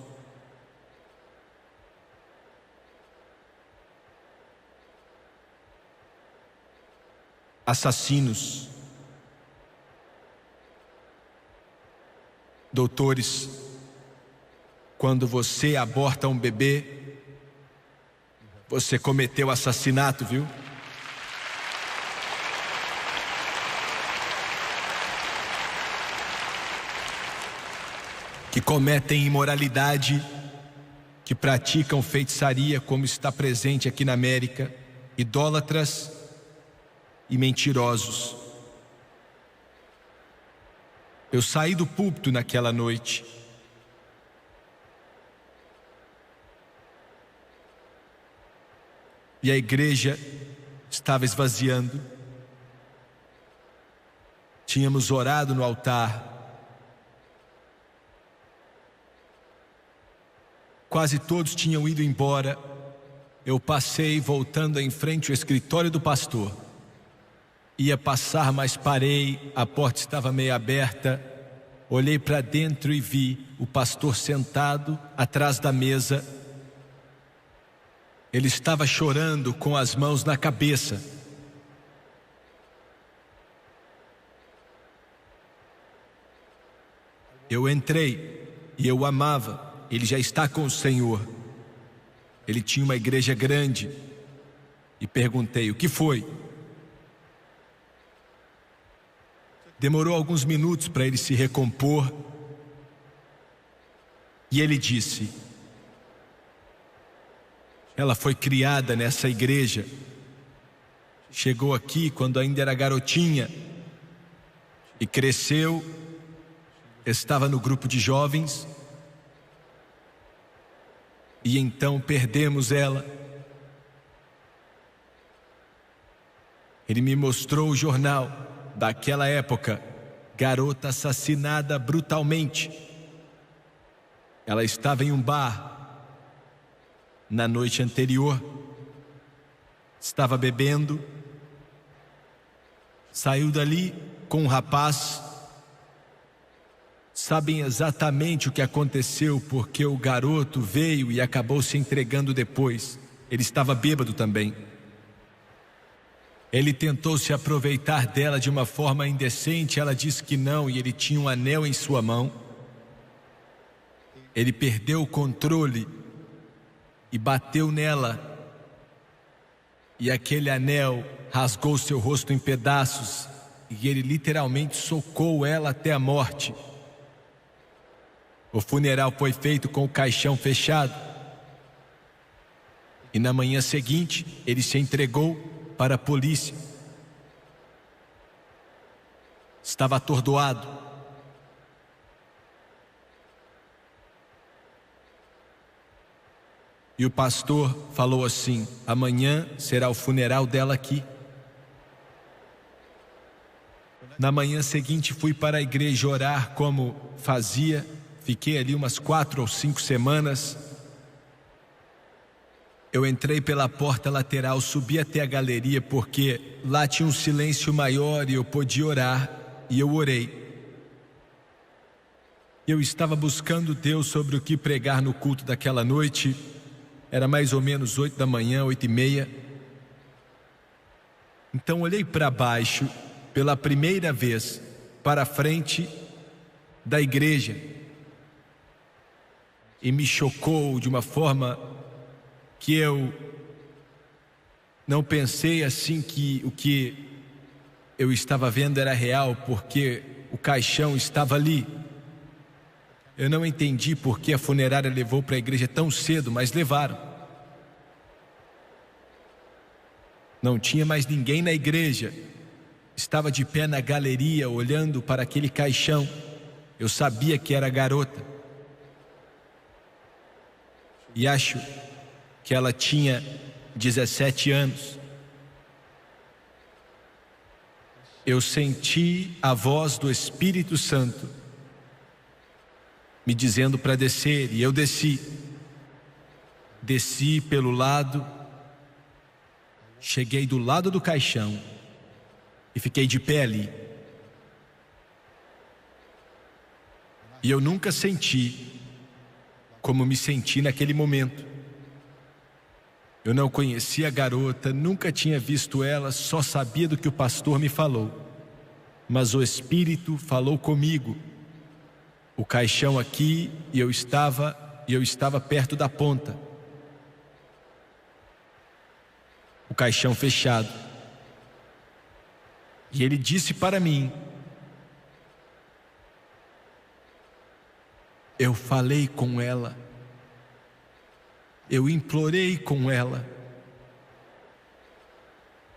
Assassinos, doutores, quando você aborta um bebê, você cometeu assassinato, viu? Que cometem imoralidade, que praticam feitiçaria, como está presente aqui na América, idólatras e mentirosos. Eu saí do púlpito naquela noite e a igreja estava esvaziando. Tínhamos orado no altar. Quase todos tinham ido embora. Eu passei voltando em frente ao escritório do pastor. Ia passar, mas parei, a porta estava meio aberta. Olhei para dentro e vi o pastor sentado atrás da mesa. Ele estava chorando com as mãos na cabeça. Eu entrei e eu amava. Ele já está com o Senhor. Ele tinha uma igreja grande. E perguntei: o que foi? Demorou alguns minutos para ele se recompor. E ele disse: ela foi criada nessa igreja. Chegou aqui quando ainda era garotinha. E cresceu. Estava no grupo de jovens. E então perdemos ela. Ele me mostrou o jornal daquela época. Garota assassinada brutalmente. Ela estava em um bar na noite anterior. Estava bebendo. Saiu dali com um rapaz. Sabem exatamente o que aconteceu, porque o garoto veio e acabou se entregando depois. Ele estava bêbado também. Ele tentou se aproveitar dela de uma forma indecente. Ela disse que não, e ele tinha um anel em sua mão. Ele perdeu o controle e bateu nela. E aquele anel rasgou seu rosto em pedaços. e ele literalmente socou ela até a morte. O funeral foi feito com o caixão fechado. E na manhã seguinte, ele se entregou para a polícia. Estava atordoado. E o pastor falou assim: amanhã será o funeral dela aqui. Na manhã seguinte fui para a igreja orar como fazia. Fiquei ali umas 4 ou 5 semanas. Eu entrei pela porta lateral, subi até a galeria porque lá tinha um silêncio maior e eu podia orar. E eu orei. Eu estava buscando Deus sobre o que pregar no culto daquela noite. Era mais ou menos 8 da manhã, 8:30. Então olhei para baixo, pela primeira vez, para a frente da igreja. E me chocou de uma forma que eu não pensei assim que o que eu estava vendo era real, porque o caixão estava ali. Eu não entendi por que a funerária levou para a igreja tão cedo, mas levaram. Não tinha mais ninguém na igreja. Estava de pé na galeria, olhando para aquele caixão. Eu sabia que era a garota. E acho que ela tinha 17 anos. Eu senti a voz do Espírito Santo me dizendo para descer, e eu desci. Desci pelo lado, cheguei do lado do caixão e fiquei de pé ali. E eu nunca senti como me senti naquele momento. Eu não conhecia a garota, nunca tinha visto ela, só sabia do que o pastor me falou. Mas o Espírito falou comigo. O caixão aqui e eu estava perto da ponta. O caixão fechado. E ele disse para mim: eu falei com ela. Eu implorei com ela.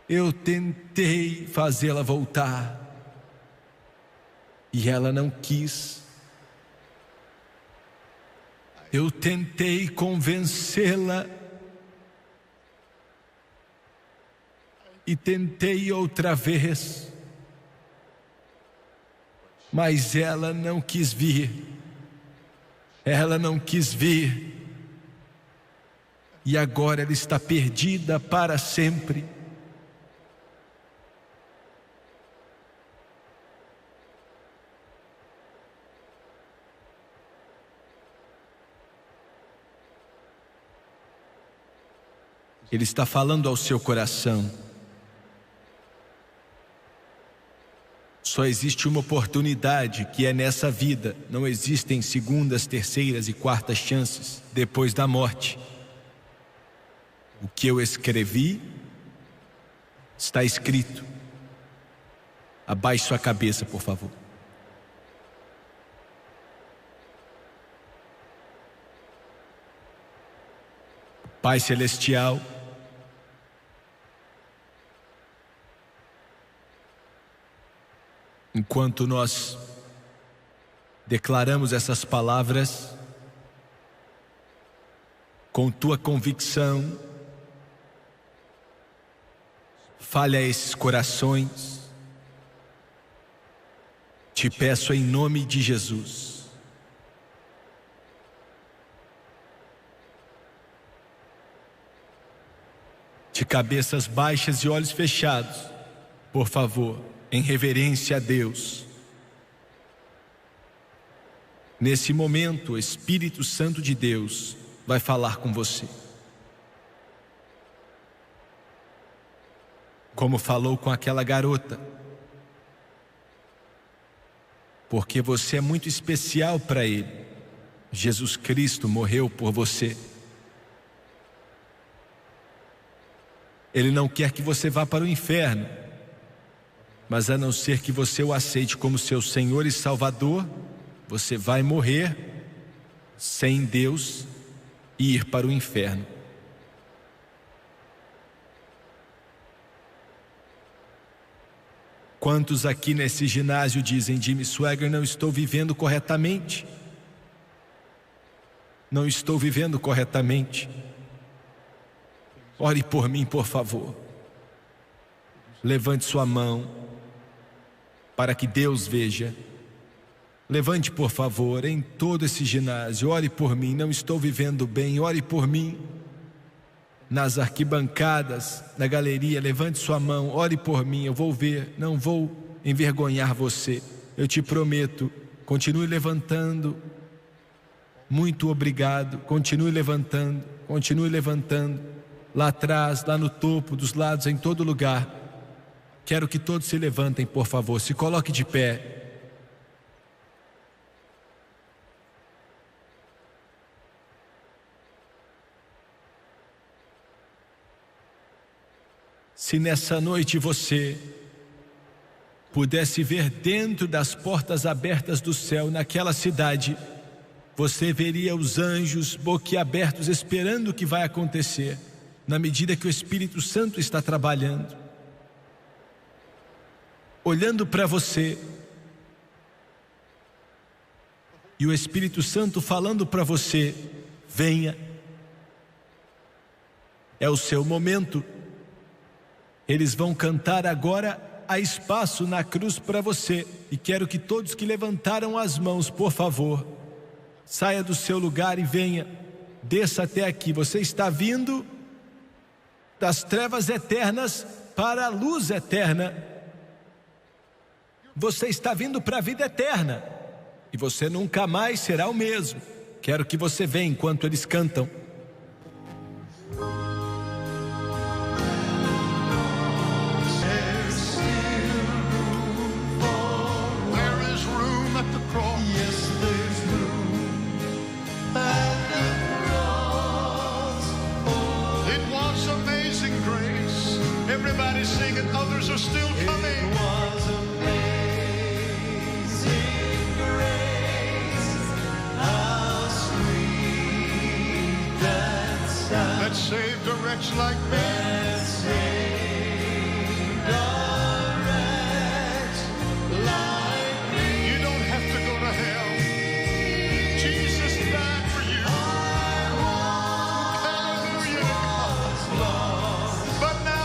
Eu tentei fazê-la voltar. E ela não quis. Eu tentei convencê-la. E tentei outra vez. Mas ela não quis vir. Ela não quis vir. E agora ela está perdida para sempre. Ele está falando ao seu coração. Só existe uma oportunidade, que é nessa vida. Não existem segundas, terceiras e quartas chances depois da morte. O que eu escrevi está escrito. Abaixe sua cabeça, por favor. Pai Celestial, enquanto nós declaramos essas palavras, com tua convicção, fale a esses corações. Te peço em nome de Jesus. De cabeças baixas e olhos fechados, por favor, em reverência a Deus. Nesse momento, o Espírito Santo de Deus vai falar com você. Como falou com aquela garota. Porque você é muito especial para Ele. Jesus Cristo morreu por você. Ele não quer que você vá para o inferno. Mas a não ser que você o aceite como seu Senhor e Salvador, você vai morrer sem Deus e ir para o inferno. Quantos aqui nesse ginásio dizem: Jimmy Swaggart, não estou vivendo corretamente? Não estou vivendo corretamente. Ore por mim, por favor. Levante sua mão para que Deus veja. Levante, por favor, em todo esse ginásio. Ore por mim, não estou vivendo bem. Ore por mim. Nas arquibancadas, na galeria, levante sua mão. Ore por mim, eu vou ver. Não vou envergonhar você. Eu te prometo. Continue levantando. Muito obrigado. Continue levantando. Continue levantando. Lá atrás, lá no topo, dos lados, em todo lugar. Quero que todos se levantem, por favor. Se coloque de pé. Se nessa noite você pudesse ver dentro das portas abertas do céu, naquela cidade, você veria os anjos boquiabertos esperando o que vai acontecer, na medida que o Espírito Santo está trabalhando, olhando para você, e o Espírito Santo falando para você: venha, é o seu momento. Eles vão cantar agora: há espaço na cruz para você. E quero que todos que levantaram as mãos, por favor, saia do seu lugar e venha, desça até aqui. Você está vindo das trevas eternas para a luz eterna. Você está vindo para a vida eterna e você nunca mais será o mesmo. Quero que você venha enquanto eles cantam. Everybody singing, others are still coming. It was amazing grace, how sweet that sound that saved a wretch like me. That saved a wretch like me. You don't have to go to hell. Jesus died for you. Hallelujah. But now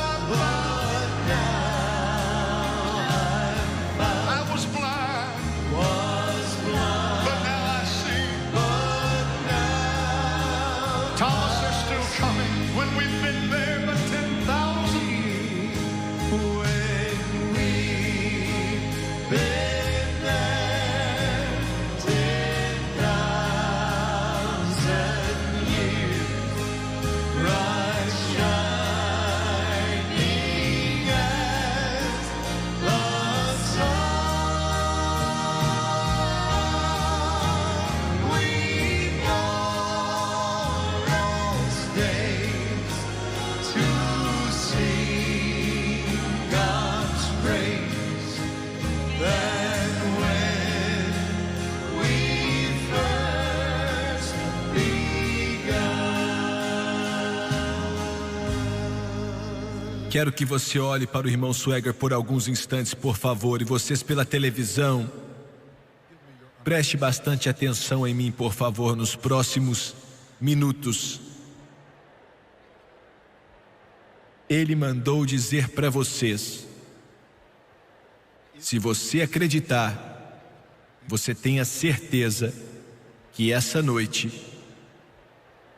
quero que você olhe para o irmão Swaggart por alguns instantes, por favor. E vocês pela televisão, preste bastante atenção em mim, por favor, nos próximos minutos. Ele mandou dizer para vocês: se você acreditar, você tenha certeza que essa noite,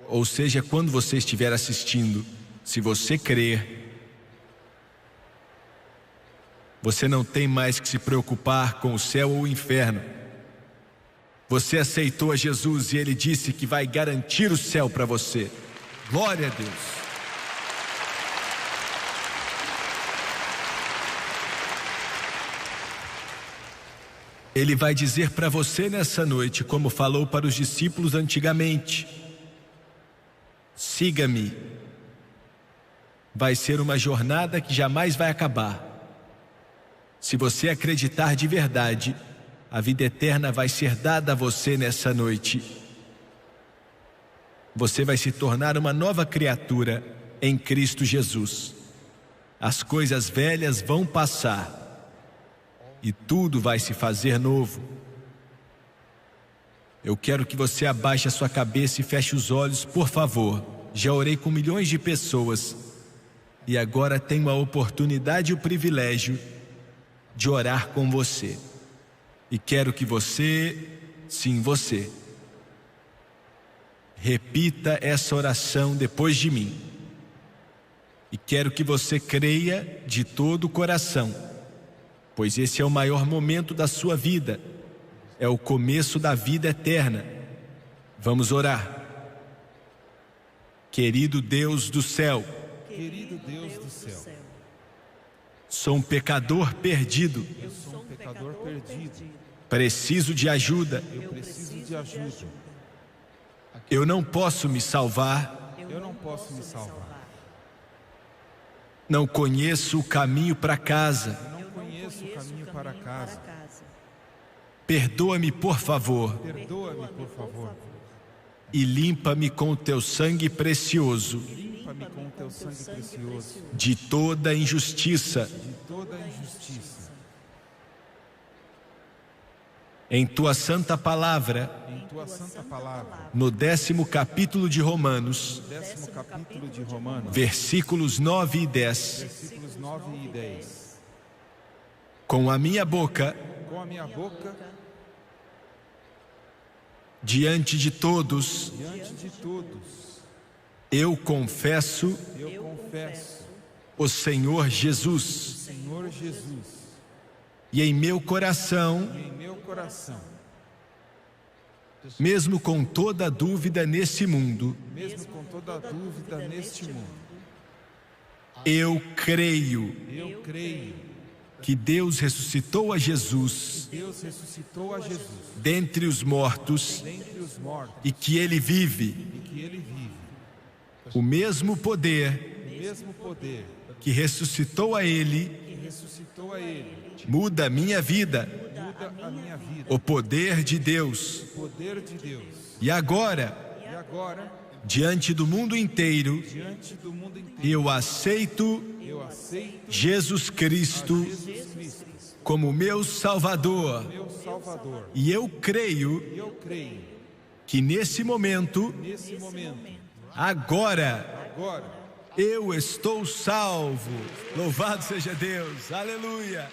ou seja, quando você estiver assistindo, se você crer, você não tem mais que se preocupar com o céu ou o inferno. Você aceitou a Jesus e Ele disse que vai garantir o céu para você. Glória a Deus. Ele vai dizer para você nessa noite, como falou para os discípulos antigamente: siga-me. Vai ser uma jornada que jamais vai acabar. Se você acreditar de verdade, a vida eterna vai ser dada a você nessa noite. Você vai se tornar uma nova criatura em Cristo Jesus. As coisas velhas vão passar e tudo vai se fazer novo. Eu quero que você abaixe a sua cabeça e feche os olhos, por favor. Já orei com milhões de pessoas e agora tenho a oportunidade e o privilégio de orar com você. E quero que você, sim, você, repita essa oração depois de mim. E quero que você creia de todo o coração, pois esse é o maior momento da sua vida. É o começo da vida eterna. Vamos orar. Querido Deus do céu, Querido Deus do céu, sou um pecador perdido. eu sou um pecador perdido. Preciso de ajuda. Eu preciso de ajuda. Eu não posso me salvar. Eu não posso me salvar. Não conheço o caminho para casa. Eu não conheço o caminho para casa. Perdoa-me, por favor, Perdoa-me, por favor. e limpa-me com o teu sangue precioso Limpa-me com o teu sangue precioso de toda injustiça. de toda a injustiça. Em tua santa palavra, Em tua santa palavra, no 10º capítulo de Romanos, 10º capítulo de Romanos, versículos 9 e 10. versículos 9 e 10. Com a minha boca, Com a minha boca, diante de todos, diante de todos, eu confesso eu confesso o Senhor o Jesus. Senhor Jesus. E em meu coração, E em meu coração, mesmo com toda dúvida nesse mundo, mesmo com toda a dúvida neste mundo, eu creio eu creio que Deus ressuscitou a Jesus que Deus ressuscitou a Jesus dentre os mortos dentre os mortos e que Ele vive. e que Ele vive. O mesmo poder O mesmo poder que ressuscitou a Ele que ressuscitou a Ele muda a minha vida. muda a minha vida. O poder de Deus. O poder de Deus. E agora, E agora, diante do mundo inteiro, diante do mundo inteiro, eu aceito eu aceito Jesus Cristo Jesus Cristo, como meu Salvador. meu Salvador. E eu creio E eu creio, que nesse momento, nesse momento, agora, agora, eu estou salvo. Louvado seja Deus. Aleluia.